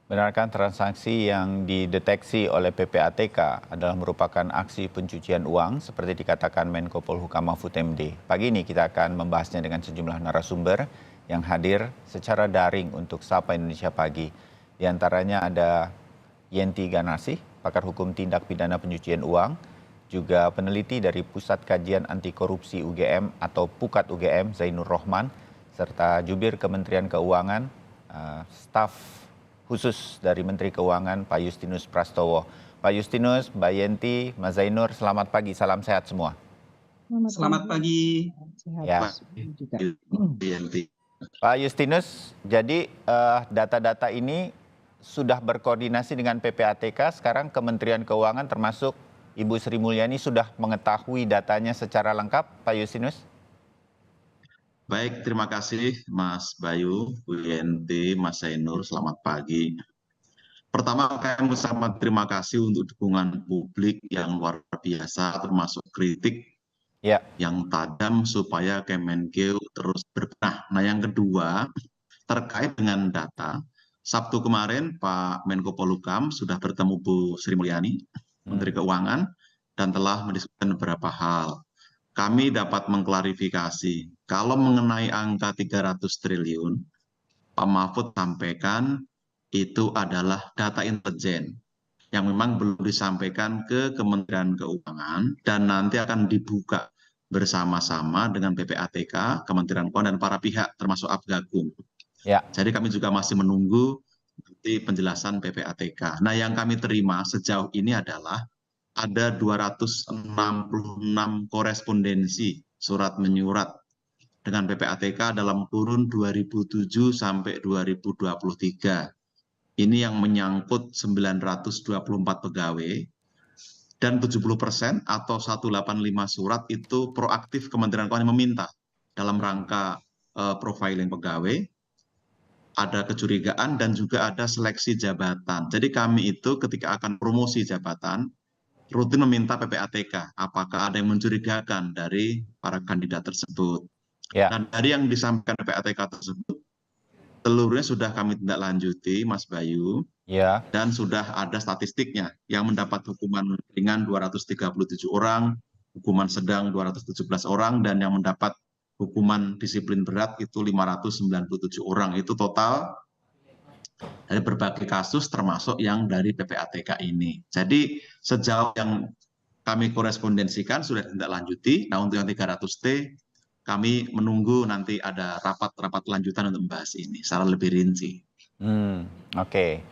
Benarkah transaksi yang dideteksi oleh PPATK adalah merupakan aksi pencucian uang seperti dikatakan Menko Polhukam Mahfud MD? Pagi ini kita akan membahasnya dengan sejumlah narasumber yang hadir secara daring untuk Sapa Indonesia Pagi. Di antaranya ada Yenti Ganasih, pakar hukum tindak pidana pencucian uang, juga peneliti dari Pusat Kajian Anti Korupsi UGM atau Pukat UGM Zainur Rohman, serta jubir Kementerian Keuangan, staf khusus dari Menteri Keuangan Pak Justinus Prastowo. Pak Justinus, Mbak Yenti, Mas Zainur, selamat pagi, salam sehat semua. Selamat pagi. Ya. Juga. Pak Justinus, jadi data-data ini sudah berkoordinasi dengan PPATK, sekarang Kementerian Keuangan termasuk Ibu Sri Mulyani sudah mengetahui datanya secara lengkap, Pak Justinus? Baik, terima kasih Mas Bayu, Bu Yenti, Mas Zainur, selamat pagi. Pertama, kami sangat terima kasih untuk dukungan publik yang luar biasa, termasuk kritik yang tajam supaya Kemenkeu terus berbenah. Nah, yang kedua, terkait dengan data, Sabtu kemarin Pak Menko Polhukam sudah bertemu Bu Sri Mulyani, Menteri Keuangan, dan telah mendiskusikan beberapa hal. Kami dapat mengklarifikasi, kalau mengenai angka 300 triliun, Pak Mahfud sampaikan itu adalah data intelijen yang memang belum disampaikan ke Kementerian Keuangan dan nanti akan dibuka bersama-sama dengan PPATK, Kementerian Keuangan dan para pihak termasuk Abgagung. Jadi kami juga masih menunggu nanti penjelasan PPATK. Nah, yang kami terima sejauh ini adalah ada 266 korespondensi surat menyurat dengan PPATK dalam kurun 2007 sampai 2023. Ini yang menyangkut 924 pegawai dan 70% atau 185 surat itu proaktif Kementerian Keuangan meminta dalam rangka profiling pegawai, ada kecurigaan dan juga ada seleksi jabatan. Jadi kami itu ketika akan promosi jabatan, rutin meminta PPATK apakah ada yang mencurigakan dari para kandidat tersebut. Dan dari yang disampaikan PPATK tersebut, seluruhnya sudah kami tindak lanjuti, Mas Bayu, dan sudah ada statistiknya yang mendapat hukuman ringan 237 orang, hukuman sedang 217 orang, dan yang mendapat hukuman disiplin berat itu 597 orang. Itu total dari berbagai kasus termasuk yang dari PPATK ini. Jadi sejauh yang kami korespondensikan sudah tindak lanjuti. Nah, untuk yang 300T kami menunggu nanti ada rapat-rapat lanjutan untuk membahas ini secara lebih rinci. Oke.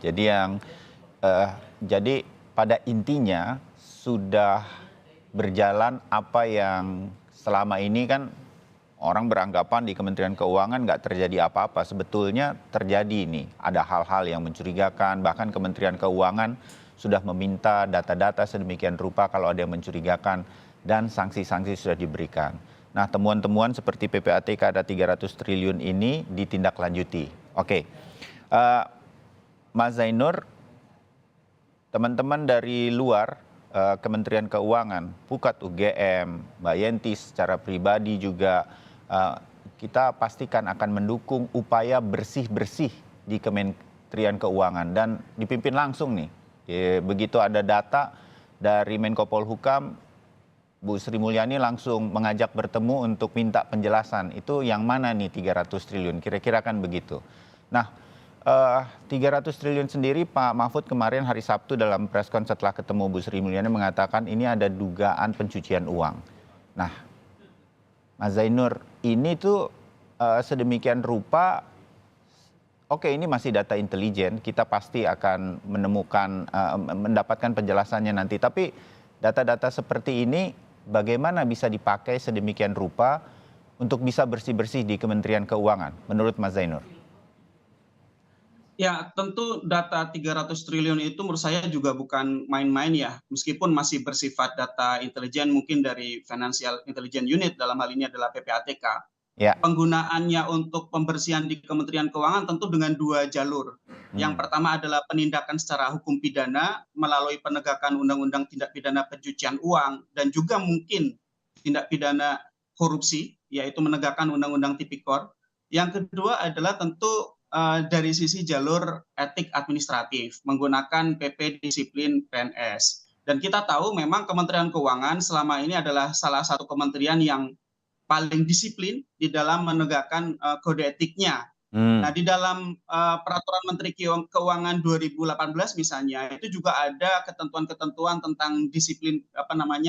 Jadi pada intinya sudah berjalan apa yang selama ini kan orang beranggapan di Kementerian Keuangan nggak terjadi apa-apa. Sebetulnya terjadi ini. Ada hal-hal yang mencurigakan. Bahkan Kementerian Keuangan sudah meminta data-data sedemikian rupa kalau ada yang mencurigakan. Dan sanksi-sanksi sudah diberikan. Nah, temuan-temuan seperti PPATK ada 300 triliun ini ditindaklanjuti. Oke. Mas Zainur, teman-teman dari luar Kementerian Keuangan, Pukat UGM, Mbak Yenti secara pribadi juga, kita pastikan akan mendukung upaya bersih-bersih di Kementerian Keuangan dan dipimpin langsung nih. Begitu ada data dari Menko Polhukam, Bu Sri Mulyani langsung mengajak bertemu untuk minta penjelasan. Itu yang mana nih 300 triliun? Kira-kira kan begitu. Nah, 300 triliun sendiri Pak Mahfud kemarin hari Sabtu dalam preskon setelah ketemu Bu Sri Mulyani mengatakan ini ada dugaan pencucian uang. Nah, Mas Zainur, ini tuh sedemikian rupa, oke ini masih data intelijen, kita pasti akan menemukan, mendapatkan penjelasannya nanti. Tapi data-data seperti ini bagaimana bisa dipakai sedemikian rupa untuk bisa bersih-bersih di Kementerian Keuangan, menurut Mas Zainur? Ya, tentu data 300 triliun itu menurut saya juga bukan main-main ya. Meskipun masih bersifat data intelijen mungkin dari Financial Intelligence Unit, dalam hal ini adalah PPATK. Penggunaannya untuk pembersihan di Kementerian Keuangan tentu dengan dua jalur. Yang pertama adalah penindakan secara hukum pidana melalui penegakan Undang-Undang Tindak Pidana Pencucian Uang dan juga mungkin tindak pidana korupsi, yaitu menegakkan Undang-Undang Tipikor. Yang kedua adalah tentu dari sisi jalur etik administratif menggunakan PP disiplin PNS. Dan kita tahu memang Kementerian Keuangan selama ini adalah salah satu kementerian yang paling disiplin di dalam menegakkan kode etiknya. Nah, di dalam Peraturan Menteri Keuangan 2018 misalnya, itu juga ada ketentuan-ketentuan tentang disiplin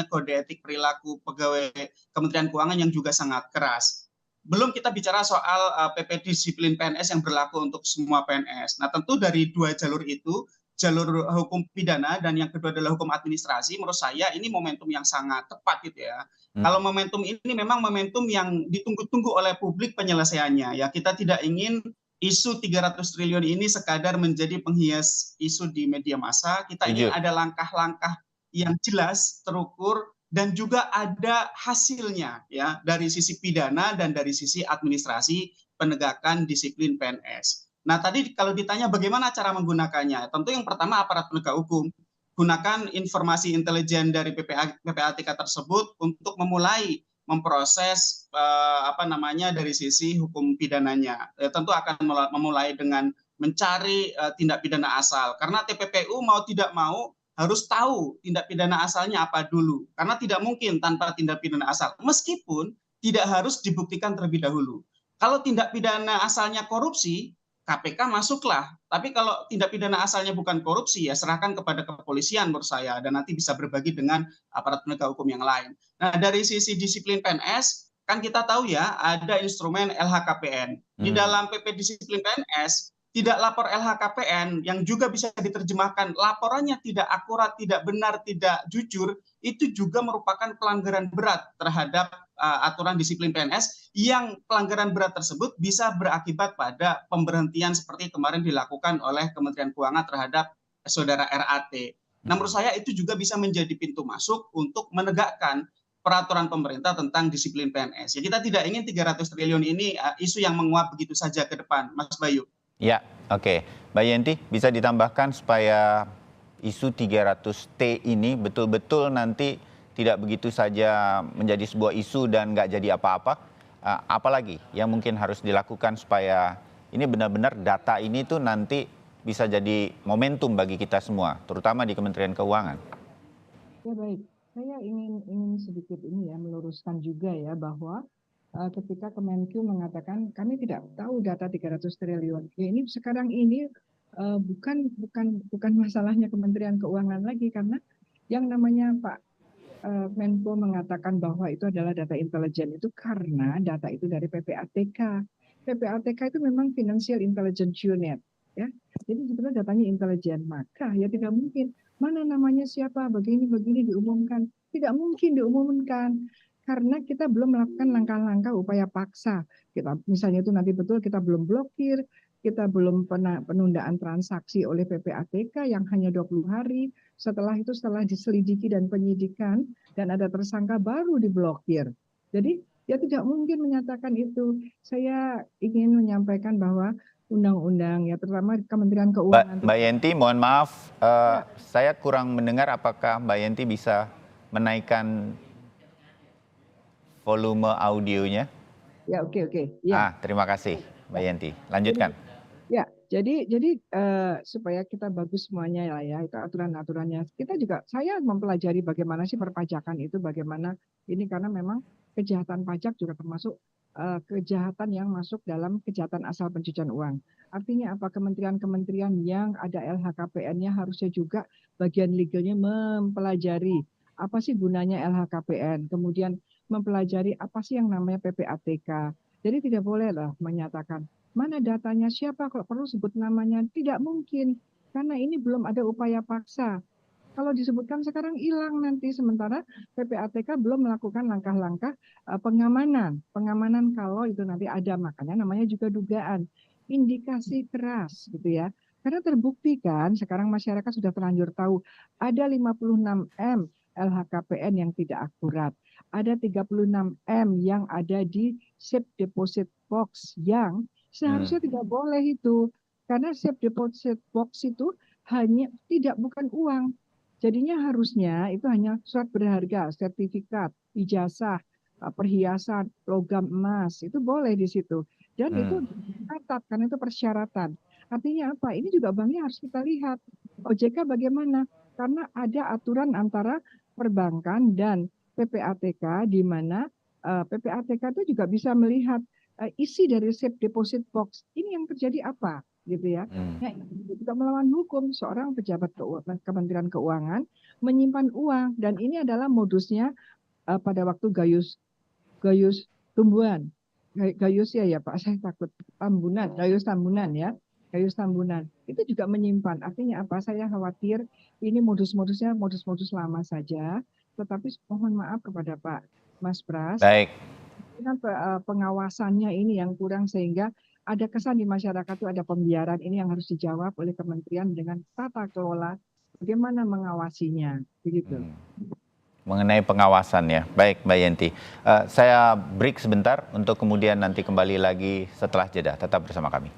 kode etik perilaku pegawai Kementerian Keuangan yang juga sangat keras. Belum kita bicara soal PP disiplin PNS yang berlaku untuk semua PNS. Nah, tentu dari dua jalur itu, jalur hukum pidana dan yang kedua adalah hukum administrasi, menurut saya ini momentum yang sangat tepat gitu ya. Kalau momentum ini memang momentum yang ditunggu-tunggu oleh publik penyelesaiannya. Ya, kita tidak ingin isu 300 triliun ini sekadar menjadi penghias isu di media massa. Kita ingin ada langkah-langkah yang jelas, terukur, dan juga ada hasilnya ya dari sisi pidana dan dari sisi administrasi penegakan disiplin PNS. Nah, tadi kalau ditanya bagaimana cara menggunakannya, tentu yang pertama aparat penegak hukum gunakan informasi intelijen dari PPATK tersebut untuk memulai memproses dari sisi hukum pidananya. Tentu akan memulai dengan mencari tindak pidana asal, karena TPPU mau tidak mau harus tahu tindak pidana asalnya apa dulu, karena tidak mungkin tanpa tindak pidana asal, meskipun tidak harus dibuktikan terlebih dahulu. Kalau tindak pidana asalnya korupsi, KPK masuklah. Tapi kalau tindak pidana asalnya bukan korupsi, ya serahkan kepada kepolisian menurut saya, dan nanti bisa berbagi dengan aparat penegak hukum yang lain. Nah, dari sisi disiplin PNS, kan kita tahu ya ada instrumen LHKPN. Di dalam PP disiplin PNS, tidak lapor LHKPN yang juga bisa diterjemahkan laporannya tidak akurat, tidak benar, tidak jujur, itu juga merupakan pelanggaran berat terhadap aturan disiplin PNS, yang pelanggaran berat tersebut bisa berakibat pada pemberhentian seperti kemarin dilakukan oleh Kementerian Keuangan terhadap saudara RAT. Nah, menurut saya itu juga bisa menjadi pintu masuk untuk menegakkan peraturan pemerintah tentang disiplin PNS. Ya, kita tidak ingin 300 triliun ini isu yang menguap begitu saja ke depan, Mas Bayu. Ya, oke. Mbak Yenti, bisa ditambahkan supaya isu 300T ini betul-betul nanti tidak begitu saja menjadi sebuah isu dan nggak jadi apa-apa. Apalagi yang mungkin harus dilakukan supaya ini benar-benar data ini tuh nanti bisa jadi momentum bagi kita semua, terutama di Kementerian Keuangan. Ya baik, saya ingin sedikit ini ya meluruskan juga ya bahwa ketika Kemenq mengatakan kami tidak tahu data 300 triliun. Ya ini sekarang ini bukan masalahnya Kementerian Keuangan lagi, karena yang namanya Pak Menko mengatakan bahwa itu adalah data intelijen itu karena data itu dari PPATK. PPATK itu memang Financial Intelligence Unit, ya. Jadi sebenarnya datanya intelijen, maka ya tidak mungkin mana namanya siapa begini diumumkan, tidak mungkin diumumkan karena kita belum melakukan langkah-langkah upaya paksa. Kita misalnya itu nanti betul kita belum blokir, kita belum penundaan transaksi oleh PPATK yang hanya 20 hari. Setelah itu, setelah diselidiki dan penyidikan dan ada tersangka baru diblokir. Jadi ya tidak mungkin menyatakan itu. Saya ingin menyampaikan bahwa undang-undang ya terutama Kementerian Keuangan. Mbak Yenti, mohon maaf, saya kurang mendengar. Apakah Mbak Yenti bisa menaikkan volume audionya? Ya, oke. Ya. Terima kasih Mbak Yenti. Lanjutkan. Ya, jadi supaya kita bagus semuanya lah ya, itu aturan-aturannya. Kita juga, saya mempelajari bagaimana sih perpajakan itu, bagaimana ini, karena memang kejahatan pajak juga termasuk kejahatan yang masuk dalam kejahatan asal pencucian uang. Artinya apa? Kementerian-kementerian yang ada LHKPN-nya harusnya juga bagian legalnya mempelajari apa sih gunanya LHKPN, kemudian mempelajari apa sih yang namanya PPATK. Jadi tidak boleh lah menyatakan mana datanya, siapa, kalau perlu sebut namanya. Tidak mungkin, karena ini belum ada upaya paksa. Kalau disebutkan sekarang hilang nanti, sementara PPATK belum melakukan langkah-langkah pengamanan. Pengamanan kalau itu nanti ada, makanya namanya juga dugaan. Indikasi keras gitu ya. Karena terbukti kan, sekarang masyarakat sudah terlanjur tahu, ada 56M LHKPN yang tidak akurat. Ada 36M yang ada di safe deposit box yang seharusnya tidak boleh itu. Karena safe deposit box itu bukan uang. Jadinya harusnya itu hanya surat berharga, sertifikat, ijazah, perhiasan, logam emas, itu boleh di situ. dan itu dicatat karena itu persyaratan. Artinya apa? Ini juga banknya harus kita lihat. OJK bagaimana? Karena ada aturan antara perbankan dan PPATK di mana PPATK itu juga bisa melihat isi dari safe deposit box. Ini yang terjadi apa? Gitu ya. Nah, itu juga melawan hukum seorang pejabat Kementerian Keuangan menyimpan uang dan ini adalah modusnya pada waktu Gayus Tumbuhan. Gayus ya Pak, saya takut Tambunan, Gayus Tambunan ya. Gayus Tambunan. Itu juga menyimpan. Artinya apa? Saya khawatir ini modus-modusnya modus-modus lama saja. Tetapi mohon maaf kepada Pak Mas Pras. Baik. Pengawasannya ini yang kurang sehingga ada kesan di masyarakat itu ada pembiaran. Ini yang harus dijawab oleh kementerian dengan tata kelola. Bagaimana mengawasinya. Begitu. Mengenai pengawasan ya. Baik Mbak Yenti. Saya break sebentar untuk kemudian nanti kembali lagi setelah jeda. Tetap bersama kami.